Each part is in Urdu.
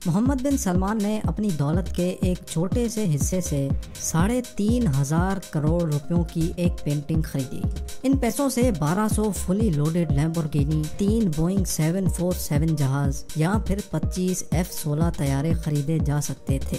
محمد بن سلمان نے اپنی دولت کے ایک چھوٹے سے حصے سے 3,500 کروڑ روپیوں کی ایک پینٹنگ خریدی۔ ان پیسوں سے 1200 فلی لوڈڈ لیمبورگینی، 3 بوئنگ 747 جہاز یا پھر 25 F-16 طیارے خریدے جا سکتے تھے۔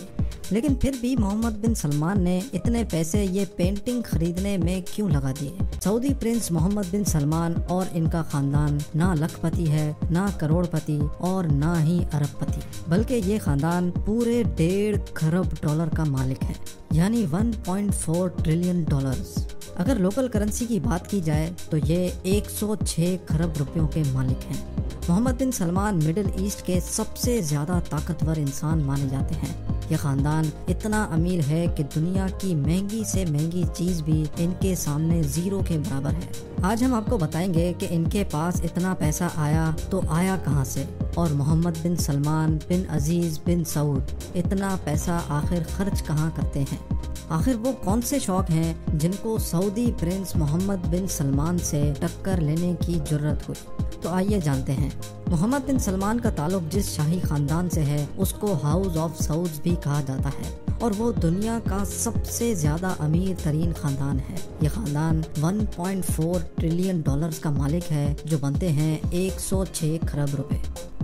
لیکن پھر بھی محمد بن سلمان نے اتنے پیسے یہ پینٹنگ خریدنے میں کیوں لگا دیے؟ سعودی پرنس محمد بن سلمان اور ان کا خاندان نہ لاکھ پتی ہے، نہ کروڑ پتی اور نہ ہی ارب پتی، بلکہ یہ خاندان پورے 1.5 کھرب ڈالر کا مالک ہے، یعنی 1.4 ٹریلین ڈالرز۔ اگر لوکل کرنسی کی بات کی جائے تو یہ 106 کھرب روپیوں کے مالک ہیں۔ محمد بن سلمان مڈل ایسٹ کے سب سے زیادہ طاقتور انسان مانے جاتے ہیں۔ یہ خاندان اتنا امیر ہے کہ دنیا کی مہنگی سے مہنگی چیز بھی ان کے سامنے زیرو کے برابر ہے۔ آج ہم آپ کو بتائیں گے کہ ان کے پاس اتنا پیسہ آیا تو آیا کہاں سے، اور محمد بن سلمان بن عزیز بن سعود اتنا پیسہ آخر خرچ کہاں کرتے ہیں۔ آخر وہ کون سے شوق ہیں جن کو سعودی پرنس محمد بن سلمان سے ٹکر لینے کی جرت ہوئی؟ تو آئیے جانتے ہیں۔ محمد بن سلمان کا تعلق جس شاہی خاندان سے ہے اس کو ہاؤس آف سعودز بھی کہا جاتا ہے، اور وہ دنیا کا سب سے زیادہ امیر ترین خاندان ہے۔ یہ خاندان 1.4 ٹریلین ڈالرز کا مالک ہے، جو بنتے ہیں 106 کھرب روپے۔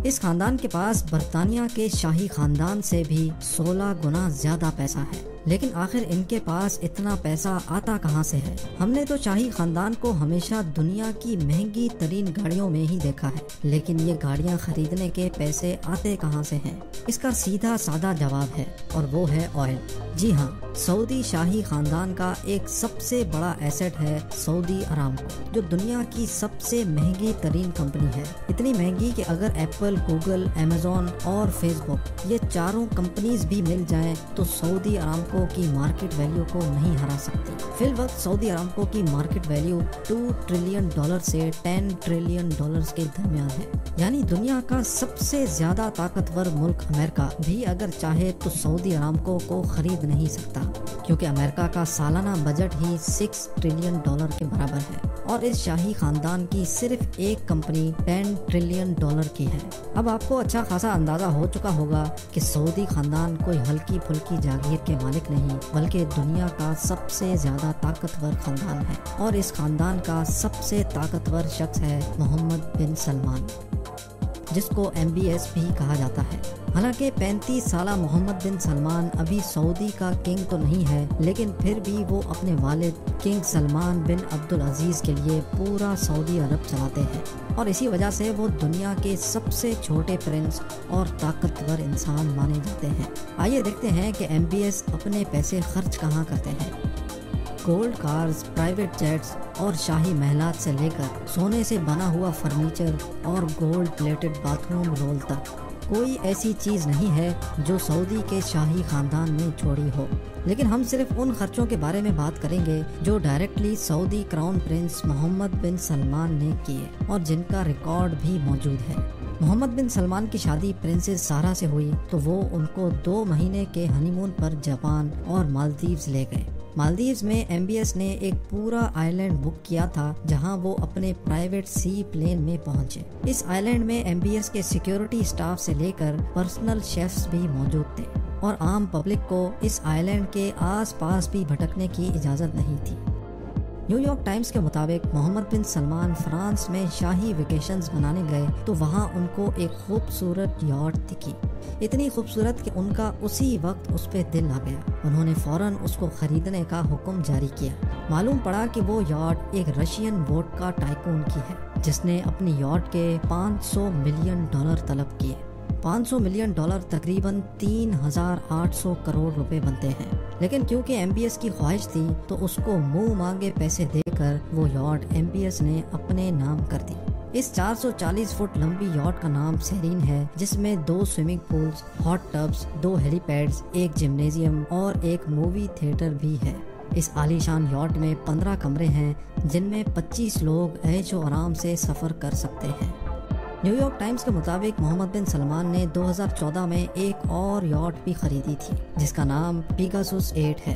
اس خاندان کے پاس برطانیہ کے شاہی خاندان سے بھی 16 گنا زیادہ پیسہ ہے۔ لیکن آخر ان کے پاس اتنا پیسہ آتا کہاں سے ہے؟ ہم نے تو شاہی خاندان کو ہمیشہ دنیا کی مہنگی ترین گاڑیوں میں ہی دیکھا ہے، لیکن یہ گاڑیاں خریدنے کے پیسے آتے کہاں سے ہیں؟ اس کا سیدھا سادہ جواب ہے، اور وہ ہے آئل۔ جی ہاں، سعودی شاہی خاندان کا ایک سب سے بڑا ایسٹ ہے سعودی ارامکو، جو دنیا کی سب سے مہنگی ترین کمپنی ہے۔ اتنی مہنگی کہ اگر ایپل، گوگل، امیزون اور فیس بک یہ چاروں کمپنیز بھی مل جائیں تو سعودی ارامکو کی مارکیٹ ویلیو کو نہیں ہرا سکتی۔ فی الوقت سعودی ارامکو کی مارکیٹ ویلیو 2 ٹریلین ڈالر سے 10 ٹریلین ڈالرز کے درمیان ہے، یعنی دنیا کا سب سے زیادہ طاقتور ملک امریکہ بھی اگر چاہے تو سعودی ارامکو کو خرید نہیں سکتا، کیونکہ امریکہ کا سالانہ بجٹ ہی 6 ٹریلین ڈالر کے برابر ہے، اور اس شاہی خاندان کی صرف ایک کمپنی 10 ٹریلین ڈالر کی ہے۔ اب آپ کو اچھا خاصا اندازہ ہو چکا ہوگا کہ سعودی خاندان کوئی ہلکی پھلکی جاگیر کے مالک نہیں، بلکہ دنیا کا سب سے زیادہ طاقتور خاندان ہے، اور اس خاندان کا سب سے طاقتور شخص ہے محمد بن سلمان، جس کو MBS بھی کہا جاتا ہے۔ حالانکہ 35 سالہ محمد بن سلمان ابھی سعودی کا کنگ تو نہیں ہے، لیکن پھر بھی وہ اپنے والد کنگ سلمان بن عبدالعزیز کے لیے پورا سعودی عرب چلاتے ہیں، اور اسی وجہ سے وہ دنیا کے سب سے چھوٹے پرنس اور طاقتور انسان مانے جاتے ہیں۔ آئیے دیکھتے ہیں کہ MBS اپنے پیسے خرچ کہاں کرتے ہیں۔ گولڈ کارز، پرائیویٹ جیٹس اور شاہی محلات سے لے کر سونے سے بنا ہوا فرنیچر اور gold plated bath room role تک کوئی ایسی چیز نہیں ہے جو سعودی کے شاہی خاندان نے چھوڑی ہو۔ لیکن ہم صرف ان خرچوں کے بارے میں بات کریں گے جو ڈائریکٹلی سعودی کراؤن پرنس محمد بن سلمان نے کیے، اور جن کا ریکارڈ بھی موجود ہے۔ محمد بن سلمان کی شادی پرنسس سارا سے ہوئی تو وہ ان کو 2 مہینے کے ہنی مون پر جاپان اور مالدیوز لے گئے۔ مالدیوز میں MBS نے ایک پورا آئی لینڈ بک کیا تھا، جہاں وہ اپنے پرائیویٹ سی پلین میں پہنچے۔ اس آئی لینڈ میں MBS کے سیکیورٹی سٹاف سے لے کر پرسنل شیفز بھی موجود تھے، اور عام پبلک کو اس آئی لینڈ کے آس پاس بھی بھٹکنے کی اجازت نہیں تھی۔ نیو یارک ٹائمز کے مطابق محمد بن سلمان فرانس میں شاہی ویکیشنز منانے گئے تو وہاں ان کو ایک خوبصورت یاٹ دکھی، اتنی خوبصورت کہ ان کا اسی وقت اس پہ دل آ گیا۔ انہوں نے فوراً اس کو خریدنے کا حکم جاری کیا۔ معلوم پڑا کہ وہ یاٹ ایک رشین ووڈکا ٹائکون کی ہے، جس نے اپنی یاٹ کے 500 ملین ڈالر طلب کیے۔ 500 ملین ڈالر تقریباً 3,800 کروڑ روپے بنتے ہیں، لیکن کیونکہ MBS کی خواہش تھی تو اس کو منہ مانگے پیسے دے کر وہ یاٹ MBS نے اپنے نام کر دی۔ اس 440 فٹ لمبی یاٹ کا نام سیرین ہے، جس میں 2 سوئمنگ پولز، ہاٹ ٹبز، 2 ہیلی پیڈز، ایک جمنیزیم اور ایک مووی تھیٹر بھی ہے۔ اس عالی شان یاٹ میں 15 کمرے ہیں، جن میں 25 لوگ عیش و آرام سے سفر کر سکتے ہیں۔ نیو یارک ٹائمز کے مطابق محمد بن سلمان نے 2014 میں ایک اور یاٹ بھی خریدی تھی، جس کا نام پیگاسس 8 ہے۔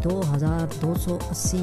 2280